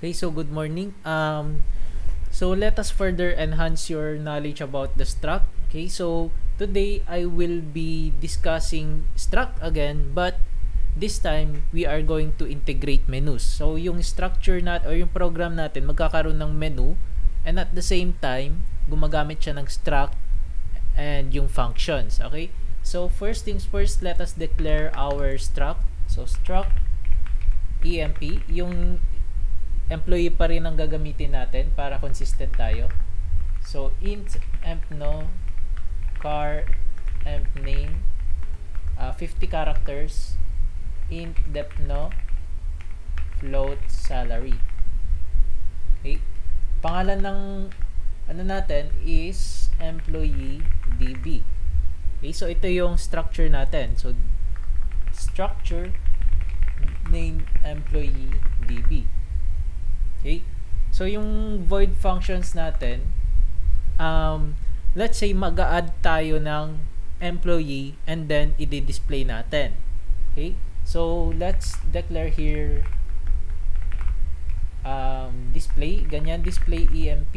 Okay, so good morning. So let us further enhance your knowledge about the struct. Okay, so today I will be discussing struct again, but this time we are going to integrate menus. So yung structure nat or yung program natin magkakaroon ng menu, and at the same time gumagamit siya ng struct and yung functions. Okay, so first things first, let us declare our struct. So struct emp, yung employee pa rin ang gagamitin natin para consistent tayo. So int emp no car emp name, 50 characters, int dep no float salary. Okay, pangalan ng ano natin is employee db. Okay, so ito yung structure natin. So structure name employee db. Okay, so yung void functions natin, let's say mag-a-add tayo ng employee and then i-display natin. Okay, so let's declare here display, ganyan, display emp.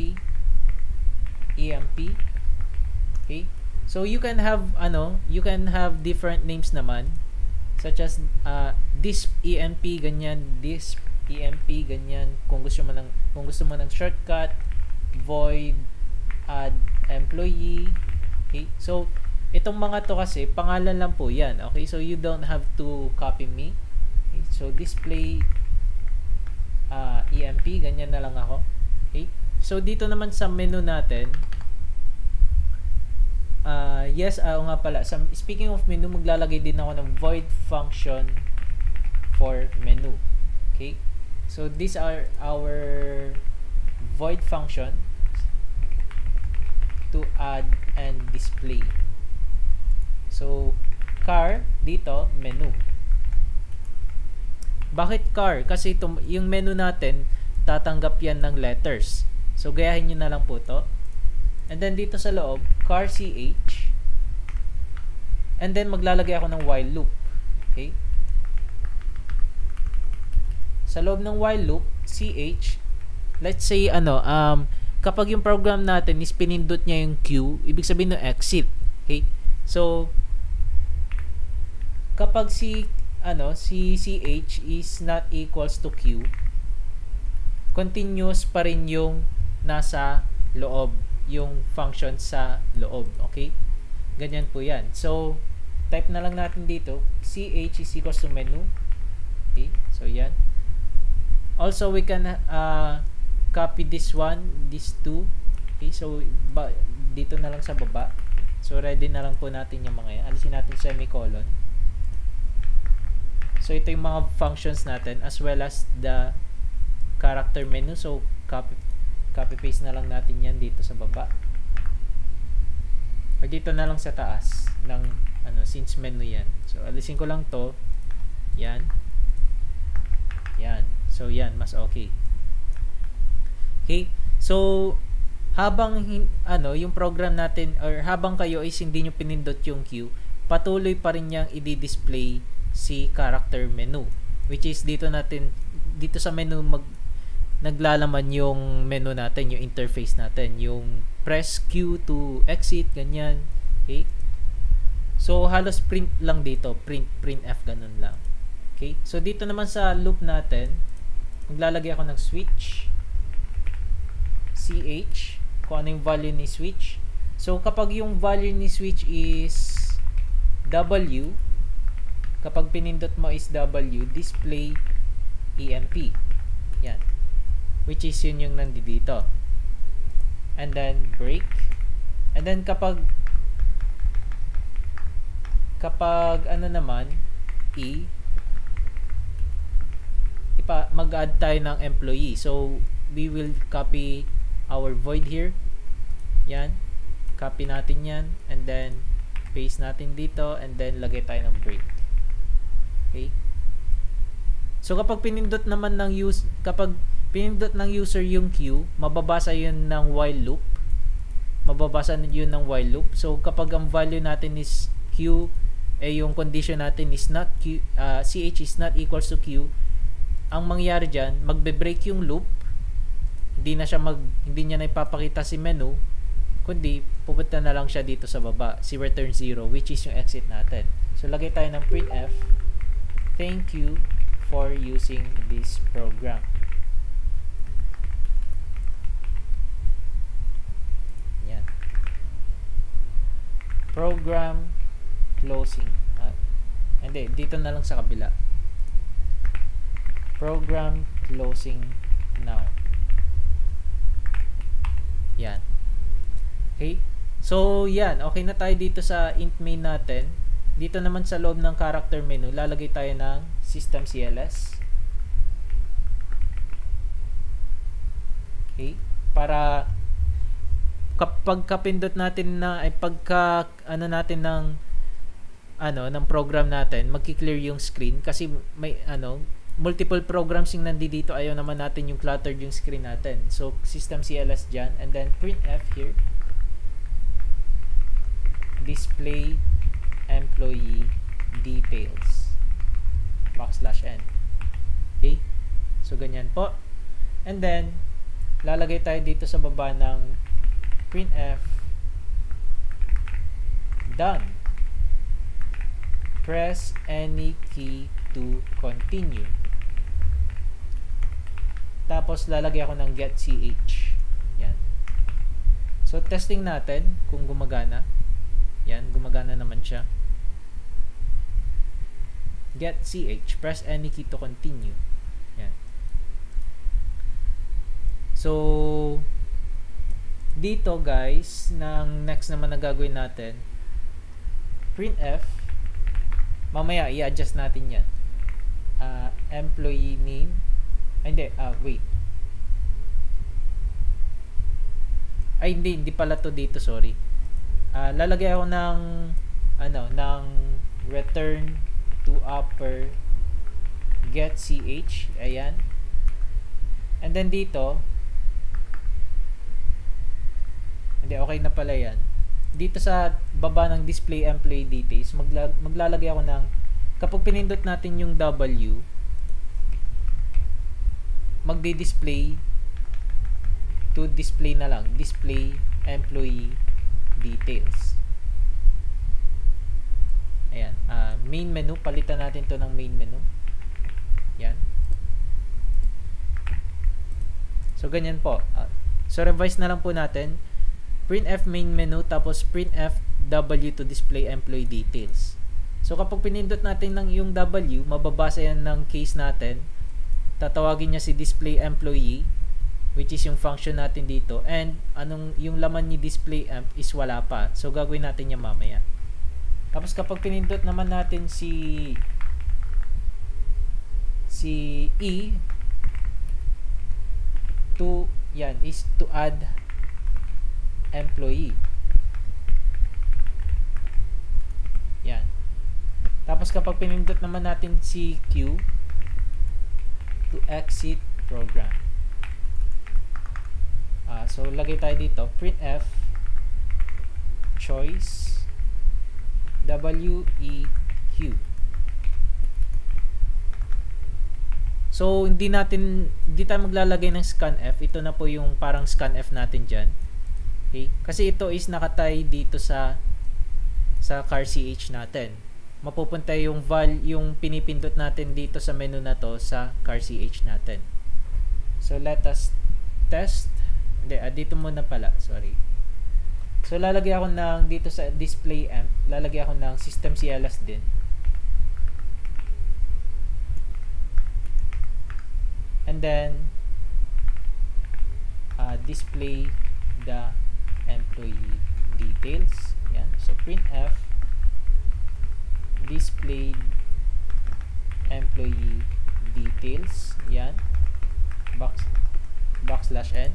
Okay, so you can have different names naman, such as this emp, ganyan, this emp, ganyan. Kung gusto mo ng shortcut, void add employee. Okay, so itong mga to kasi pangalan lang po yan. Okay, so you don't have to copy me. Okay, so display emp, ganyan na lang ako. Okay, so dito naman sa menu natin, nga pala, speaking of menu, maglalagay din ako ng void function for menu. Okay, so these are our void function to add and display. So car dito, menu. Bakit car? Kasi yung menu natin tatanggap yan ng letters. So gayahin nyo na lang po to. And then dito sa loob, car ch, and then maglalagay ako ng while loop. Okay, sa loob ng while loop, ch, let's say kapag yung program natin is pinindot niya yung Q, ibig sabihin no exit. Okay, so kapag si ch is not equals to Q, continuous pa rin yung nasa loob, yung function sa loob. Okay, ganyan po yan. So type na lang natin dito, ch is equals to menu. Okay, so yan. Also, we can copy this one, these two. Okay, so dito na lang sa baba. So ready na lang po natin yung mga yan. Alisin natin semicolon. So ito yung mga functions natin as well as the character menu. So copy paste na lang natin yan dito sa baba. O dito na lang sa taas ng since menu yan. So alisin ko lang to. Yan. Yan. So yan, mas okay. Okay, so habang yung program natin, or habang kayo is hindi nyo pinindot yung Q, patuloy pa rin niyang i-display si character menu, which is dito sa menu naglalaman yung menu natin, yung interface natin, yung press Q to exit, ganyan. Okay, so halos print lang dito, print F, ganun lang. Okay, so dito naman sa loop natin, maglalagay ako ng switch ch, kung ano yung value ni switch. So kapag yung value ni switch is W, kapag pinindot mo is W, display emp. Yan, which is yun yung nandito. And then break. And then kapag naman mag-add tayo ng employee. So we will copy our void here. Yan, copy natin yan, and then paste natin dito, and then lagay tayo ng break. Okay, so kapag pinindot ng user yung Q, mababasa yun ng while loop. So kapag ang value natin is Q, yung condition natin is not Q, ch is not equals to Q, ang mangyari diyan, magbe-break yung loop. Hindi niya na ipapakita si menu, kundi pupunta na lang siya dito sa baba, si return 0, which is yung exit natin. So lagay tayo ng printf, thank you for using this program. Yan. Program closing. Hindi, dito na lang sa kabila. Program closing now. Yan. Okay? So, yan. Okay na tayo dito sa int main natin. Dito naman sa loob ng character menu, lalagay tayo ng system CLS. Okay? Para kapag kapindot natin na ay pagka natin ng program natin, magki-clear yung screen kasi may multiple programs yung nandito, ayaw naman natin yung cluttered yung screen natin. So system CLS dyan, and then printf here, display employee details \n. Okay, so ganyan po, and then lalagay tayo dito sa baba ng printf done. Press any key to continue. Tapos lalagay ako ng get ch. Yan. So testing natin kung gumagana. Yan, gumagana naman siya. Get ch, press any key to continue. Yan. So dito guys, ng next naman na gagawin natin, printf, mamaya i-adjust natin yan. Employee name. Wait. Hindi pala to dito, sorry. Lalagay ako ng ng return to upper get ch. Ayan. And then dito, okay na pala yan. Dito sa baba ng display employee details, maglalagay ako ng, kapag pinindot natin yung W, magdi-display to display na lang, display employee details. Ayan, main menu, palitan natin to ng main menu. Yan. So ganyan po. So revise na lang po natin. Printf main menu, tapos printf W to display employee details. So kapag pinindot natin ng yung W, mababasa yan ng case natin. Tatawagin niya si display employee, which is yung function natin dito, and yung laman ni display emp is wala pa. So gagawin natin yan mamaya. Tapos kapag pinindot naman natin si E to, yan, is to add employee. Yan. Tapos kapag pinindot naman natin si Q, to exit program. So lagay tayo dito, printf choice WEQ. So hindi tayo maglalagay ng scanf. Ito na po yung parang scanf natin dyan. Okay? Kasi ito is nakatay dito sa car ch natin. Mapupunta yung yung pinipindot natin dito sa menu na to sa car ch natin. So let us test. Dito muna pala, sorry. So lalagay ako ng dito sa display amp, lalagay ako ng system CLS din. And then display the employee details. Yan. So printf display employee details. Yan. \n.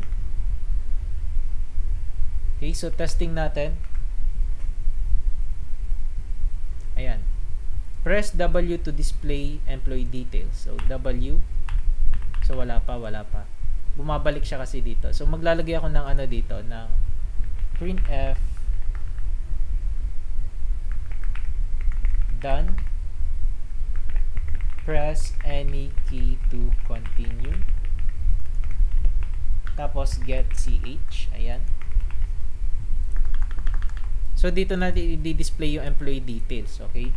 Okay, so testing natin. Ayan. Press W to display employee details. So W. So wala pa. Bumabalik siya kasi dito. So maglalagay ako ng dito, ng printf done press any key to continue. Tapos get ch. Ayan. So dito natin i-display yung employee details. Okay.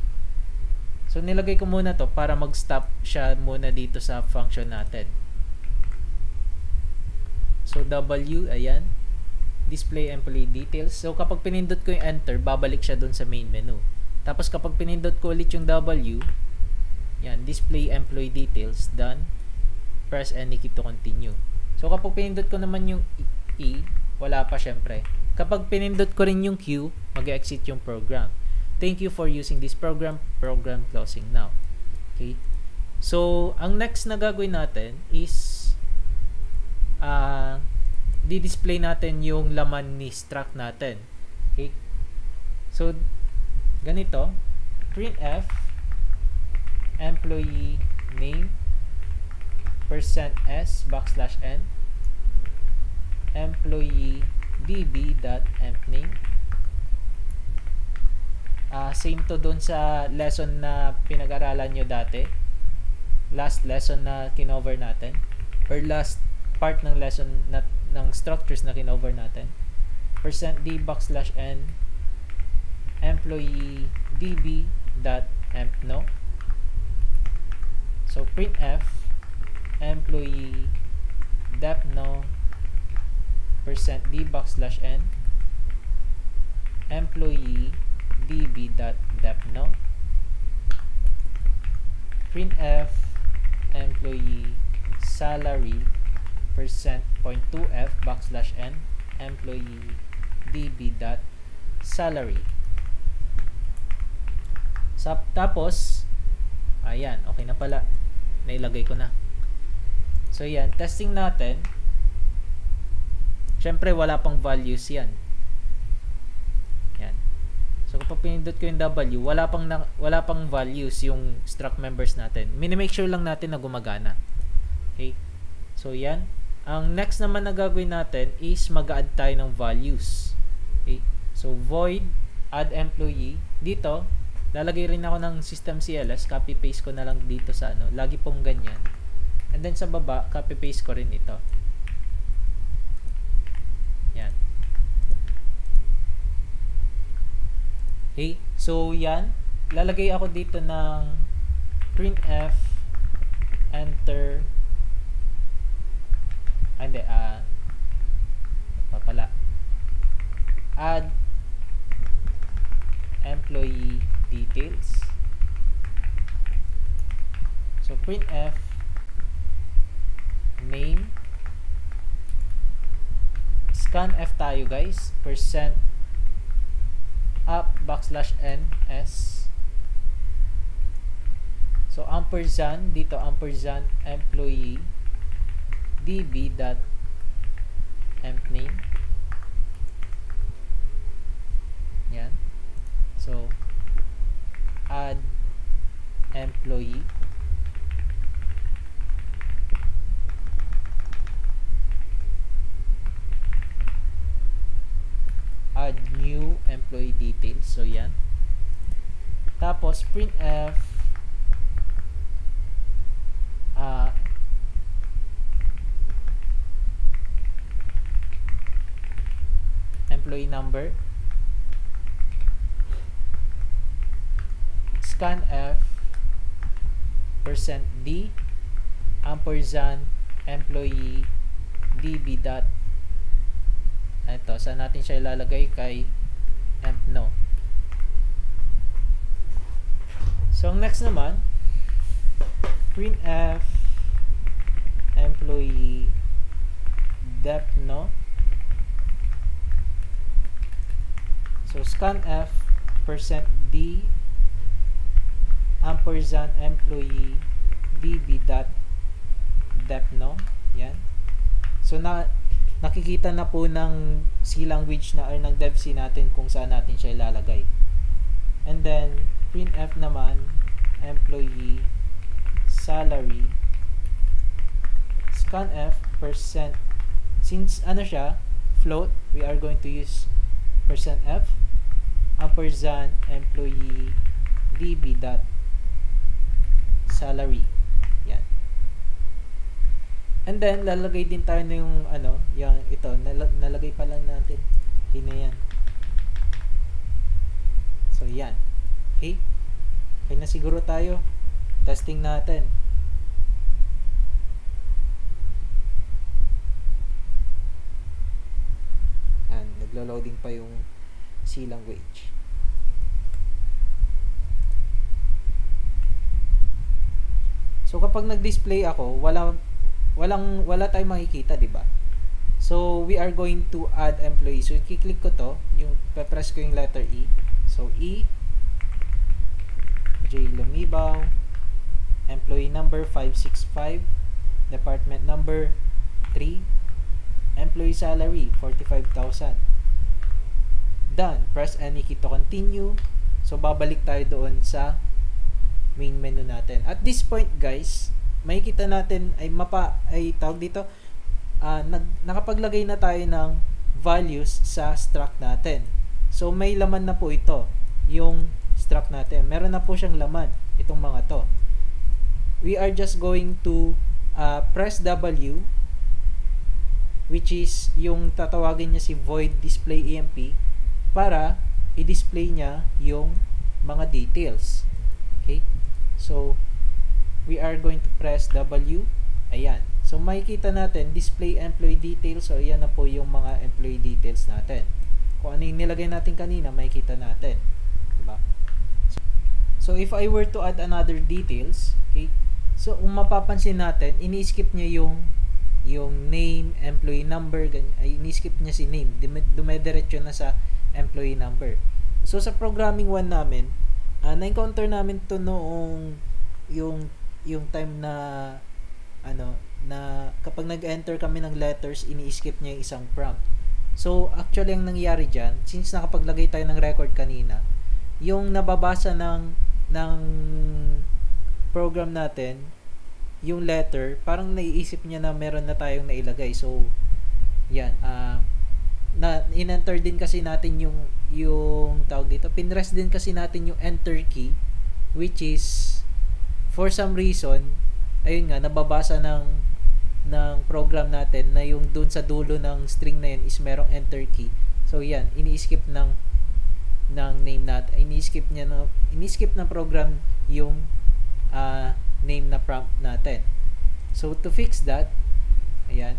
So nilagay ko muna to para mag-stop siya muna dito sa function natin. So W, ayan. Display employee details. So kapag pinindot ko yung enter, babalik siya dun sa main menu. Tapos kapag pinindot ko ulit yung W, yan, display employee details, done. Press any key to continue. So kapag pinindot ko naman yung E, wala pa syempre. Kapag pinindot ko rin yung Q, mag-exit yung program. Thank you for using this program. Program closing now. Okay. So ang next na gagawin natin is di-display natin yung laman ni struct natin. Okay. So ganito, printf employee name %s \n employee db.empname. Same to doon sa lesson na pinag-aralan nyo dati, last lesson na kinover natin, or last part ng lesson na, ng structures na kinover natin. %d\n employee db.empno. So printf employee depno %d\n employee db.depno. Printf employee salary %.2f \n employee db.salary. Tapos ayan, okay na pala, nailagay ko na. So yan, testing natin. Syempre wala pang values yan. Yan. So kapag pinindot ko yung W, wala pang values yung struct members natin. Mini-make sure lang natin na gumagana. Okay? So yan. Ang next naman na gagawin natin is mag-add tayo ng values. Okay? So void add employee. Dito, lalagay rin ako ng system CLS. Copy paste ko na lang dito sa ano. Lagi pong ganyan. And then sa baba, copy paste ko rin ito. Yan. Okay, so yan, lalagay ako dito ng printf enter add employee details. So printf name, scanf tayo guys, %up \ns. So ampersand dito, ampersand employee db.empname. Yan. So add employee, add new employee details. So yan. Tapos printf employee number, scanf %d ampersand employee db dot, ito, saan natin siya ilalagay? Kay empno. So ang next naman, printf employee depno. So scanf %d ampersand employee db.depno. Yan. So nakikita na po ng C language na or ng dev C natin kung saan natin siya ilalagay. And then printf naman employee salary, scanf %, since ano siya float, we are going to use %f ampersand employee db.salary salary. Yan. And then, lalagay din tayo na yung, yung ito, nalagay pa lang natin. Yun na yan. So, yan. Okay? Okay na siguro tayo. Testing natin. And, naglo-loading pa yung C language. So, kapag nag-display ako, wala tayong makikita, di ba? So, we are going to add employee. So, i-click ko to, yung press ko yung letter E. So, E, J. Lumibaw, employee number 565, department number 3, employee salary 45,000. Done. Press any key to continue. So, babalik tayo doon sa main menu natin. At this point, guys, makikita natin tawag dito, nakapaglagay na tayo ng values sa struct natin. So, may laman na po ito, yung struct natin. Meron na po siyang laman, itong mga to. We are just going to press W, which is yung tatawagin niya si void display EMP, para i-display niya yung mga details. Okay? So, we are going to press W. Ayan. So, makikita natin, display employee details. So, ayan na po yung mga employee details natin. Kung ano yung nilagay natin kanina, makikita natin. Diba? So, if I were to add another details, okay, so, kung mapapansin natin, ini-skip niya yung name, employee number, ini-skip niya si name. Dumediretso na sa employee number. So, sa programming 1 namin, na-encounter namin to noong yung time na na kapag nag-enter kami ng letters, ini-skip niya yung isang prompt. So, actually, ang nangyari dyan, since nakapaglagay tayo ng record kanina, yung nababasa ng program natin, yung letter, parang naiisip niya na meron na tayong nailagay. So, yan. In-enter din kasi natin yung tawag dito, pinrest din kasi natin yung enter key, which is, for some reason, ayun nga, nababasa ng program natin na yung dun sa dulo ng string na yun is merong enter key. So, yan, ini-skip ng name natin. Ini-skip ng program yung name na prompt natin. So, to fix that, ayan,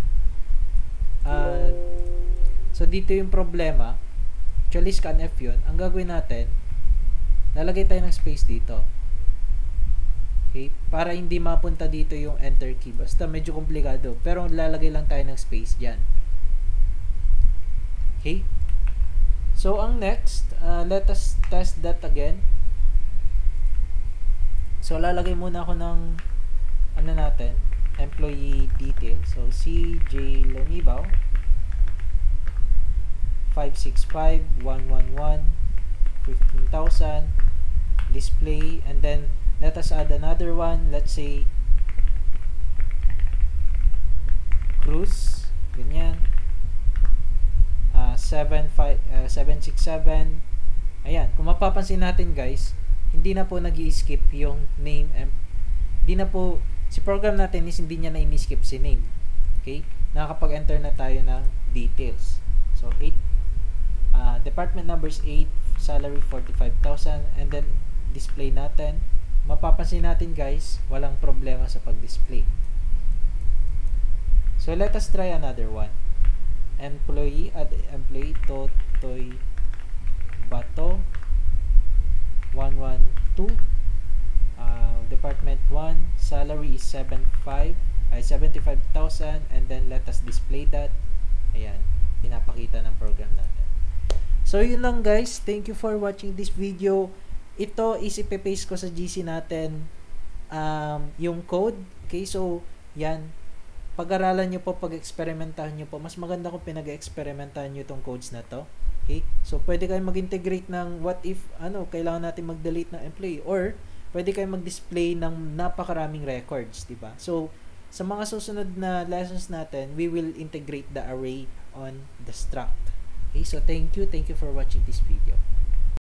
so, dito yung problema. Actually, scanf yun. Ang gagawin natin, lalagay tayo ng space dito. Okay? Para hindi mapunta dito yung enter key. Basta medyo komplikado. Pero lalagay lang tayo ng space dyan. Okay? So, ang next, let us test that again. So, lalagay muna ako ng natin, employee detail. So, CJ Lumibaw, 565, 111, 15,000, display, and then let us add another one. Let's say Cruz, ganyan, 767. Ayan, kung mapapansin natin, guys, hindi na po nag-i-skip yung name, hindi na po, si program natin is hindi niya na in-skip si name. Okay, nakakapag-enter na tayo ng details. So, 8, department numbers 8, salary 45,000, and then display natin. Mapapansin natin, guys, walang problema sa pag-display. So, let us try another one. Employee, add employee, Totoy Bato, 112, department 1, salary is 75,000, and then let us display that. Ayan, pinapakita ng program natin. So, yun lang, guys. Thank you for watching this video. Ito is ipe-paste ko sa GC natin yung code. Okay, so, yan. Pag-aralan nyo po, pag-experimentahan nyo po. Mas maganda kung pinag-experimentahan nyo itong codes na to. Okay, so pwede kayong mag-integrate ng what if, kailangan natin mag-delete ng employee, or pwede kayong mag-display ng napakaraming records, diba? So, sa mga susunod na lessons natin, we will integrate the array on the struct. Okay, so thank you for watching this video.